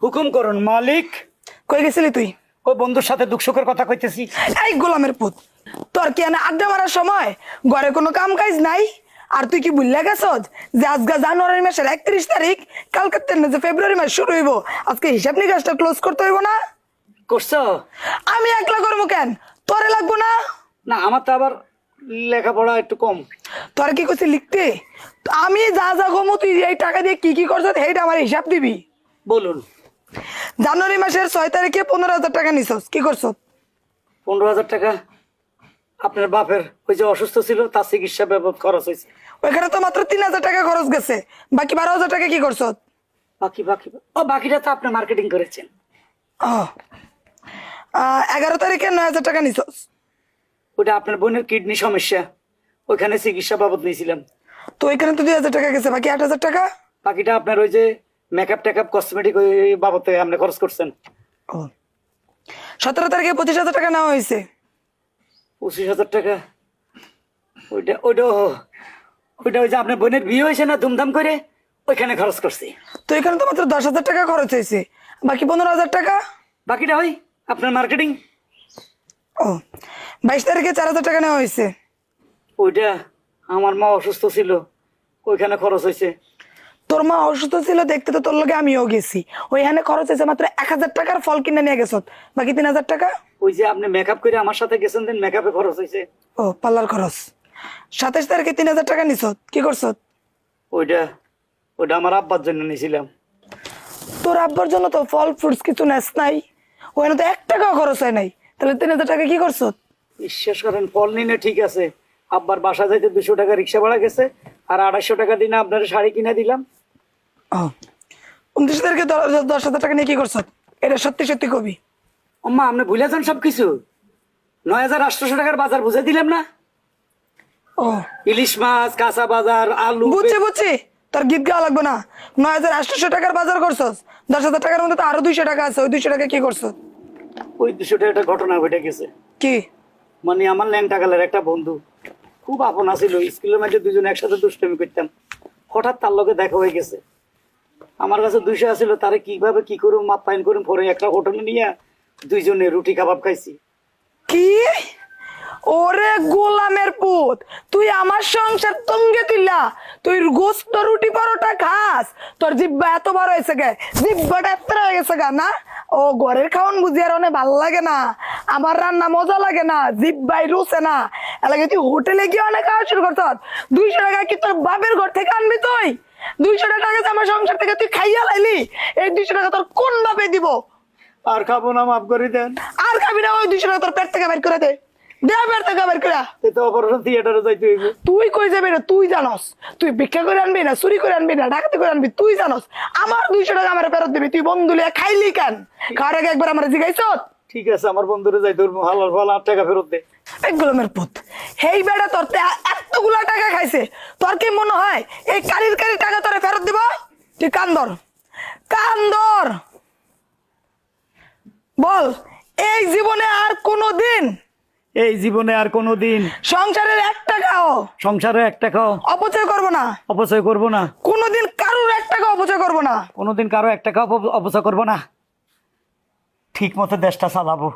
হুকুম করুন মালিক। কই গেছিলি তুই? ওই বন্ধুর সাথে দুঃখ সুখের কথা কইতেছি। এই গোলামের পুত, তোর কি এনে আড্ডা মারার সময় ঘরে কোনো কাম কাজ নাই? আর তুই কি ভুললে গেছস যে আজকে জানুয়ারি মাসের 31 তারিখ, কালকে যে ফেব্রুয়ারি মাস শুরু হইব, আজকে হিসাব নিকাশটা ক্লোজ করতে হইব না? করছো? আমি একলা করবো কেন? তোরে লাগবো না? না আমার তো আবার লেখাপড়া একটু কম। তোর কি করছিস লিখতে? আমি যা যা কমো তুই এই টাকা দিয়ে কি কি করছিস সেইটা আমার হিসাব দিবি। বলুন। জানুয়ারি মাসের 6 তারিখে 15,000 টাকা নিছস, কি করছস? 15,000 টাকা আপনার বাপের ওই যে অসুস্থ ছিল তার চিকিৎসা বাবদ খরচ হয়েছে। ওইখানে তো মাত্র 3,000 টাকা খরচ গেছে, বাকি 12,000 টাকা কি করছস? বাকি বাকি ও বাকিটা তো আপনি মার্কেটিং করেছেন। 11 তারিখে 9,000 টাকা নিছস। ওটা আপনার বোনের কিডনি সমস্যা, ওইখানে চিকিৎসা বাবদ নিয়েছিলাম। তো ওইখানে তো 2,000 টাকা গেছে, বাকি 8,000 টাকা। বাকিটা আপনার ওই যে মেকআপ টেকআপ কসমেটিক ওই বাবদ থেকে আপনি খরচ করছেন। 17 তারিখে 25,000 টাকা নেওয়া হয়েছে। 25,000 টাকা ওইটা ওইটা ওইটা ওই যে আপনার বোনের বিয়ে হয়েছে না ধুমধাম করে, ওইখানে খরচ করছি। তো এখানে তো মাত্র 10,000 টাকা খরচ হয়েছে, বাকি 15,000 টাকা। বাকিটা ওই আপনার মার্কেটিং। 22 তারিখে 4,000 টাকা নেওয়া হয়েছে। ওইটা আমার মা অসুস্থ ছিল, ওইখানে খরচ হয়েছে। তোর মা অসুস্থ ছিল দেখতে তো তোর লগে আমিও গেছি, ওইখানে খরচ হয়েছে মাত্র 1,000 টাকার ফল কিনে নিয়ে গেছত, বাকি 3,000 টাকা। ওই যে আপনি মেকআপ করে আমার সাথে গেছেন দেন মেকআপে খরচ হয়েছে। পার্লার খরচ। 27 তারিখে 3,000 টাকা নিছত, কি করছত? ওইটা ওইটা আমার আব্বার জন্য নিয়েছিলাম। তোর আব্বার জন্য তো ফল ফ্রুটস কিছু নেস নাই, ওখানে তো 1 টাকাও খরচ হয় নাই, তাহলে 3,000 টাকা কি করছত? বিশ্বাস করেন ফল নিনে ঠিক আছে, আব্বার বাসা যাইতে 200 টাকা রিক্সা ভাড়া গেছে, আর 250 টাকা দিনে আপনার শাড়ি কিনে দিলাম। 29 তারিখে 10,000 টাকা নিয়ে কি করছত? এটা সত্যি সত্যি কবি। আম্মা আপনি ভুলে যান সবকিছু। 9,800 টাকার বাজার বুঝে দিলাম না। ইলিশ মাছ, কাঁচা বাজার, আলু। বুঝছি তোর গীত গাওয়া লাগবে না। 9,800 টাকার বাজার করছস, 10,000 টাকার মধ্যে তো আরো 200 টাকা আছে, ওই 200 টাকা কি করছস? ওই 200 টাকা একটা ঘটনা ঘটে গেছে। কি? মানে আমার ল্যাংটাকালের একটা বন্ধু খুব আপন ছিল, স্কুলের মাঝে দুজন একসাথে দুষ্টমি করতাম, হঠাৎ তার লগে দেখা হয়ে গেছে। আমার কাছে 200 আছিল, তারে কিভাবে কি করুম মাপ পাইন করুম, পরে একটা হোটেলে নিয়ে দুইজনে রুটি কাবাব খাইছি। কি? ওরে গোলামের পুত, তুই আমার সংসার তঙ্গে তুইলা তুই গোস্ত রুটি পরোটা খাস? তোর জিব্বা এত বড় হয়েছে গে, জিব্বাটা এত হয়ে গেছে গা না? ও ঘরের খাওন বুঝি আর অনেক ভাল লাগে না, আমার রান্না মজা লাগে না, জিব্বাই রুচে না, এলাকে তুই হোটেলে গিয়ে অনেক খাওয়া শুরু করছ। 200 টাকা কি তোর বাপের ঘর থেকে আনবি তুই? 200 টাকা গেছে আমার সংসার থেকে, তুই খাইয়া লাইলি। এই 200 টাকা তোর কোন বাপে দিব? আর খাবো না, মাফ করে দেন। আর খাবি না? ওই 200 টাকা তোর পেট থেকে বের করে দে, দে পেট থেকে বের করে। তো অপারেশন থিয়েটারে যাইতে হইব। তুই কই যাবি না? তুই জানস তুই ভিক্ষা করে আনবি না চুরি করে আনবি না ডাকাতি করে আনবি? তুই জানস আমার 200 টাকা আমার ফেরত দিবি। তুই বন্ধু লিয়া খাইলি কেন? খাওয়ার আগে একবার আমার জিগাইছ? ঠিক আছে আমার বন্ধুরে যাই ধরবো, হালাল ফাল 8 টাকা ফেরত দে। গোলামের পুত, হেই বেড়া তোর এতগুলা টাকা খাইছে, তোর কি মনে হয় এই কারির টাকা তোরে ফেরত দিব? তুই কান ধর, কান ধর। বল, এই জীবনে আর কোনোদিন, এই জীবনে আর কোনোদিন সংসারের 1 টাকাও, সংসারে 1 টাকাও অপচয় করবো না। অপচয় করব না। কোনোদিন কারোর 1 টাকা অপচয় করবো না। কোনোদিন কারো 1 টাকা অপচয় করব না। ঠিক মতো দেশটা চালাবো।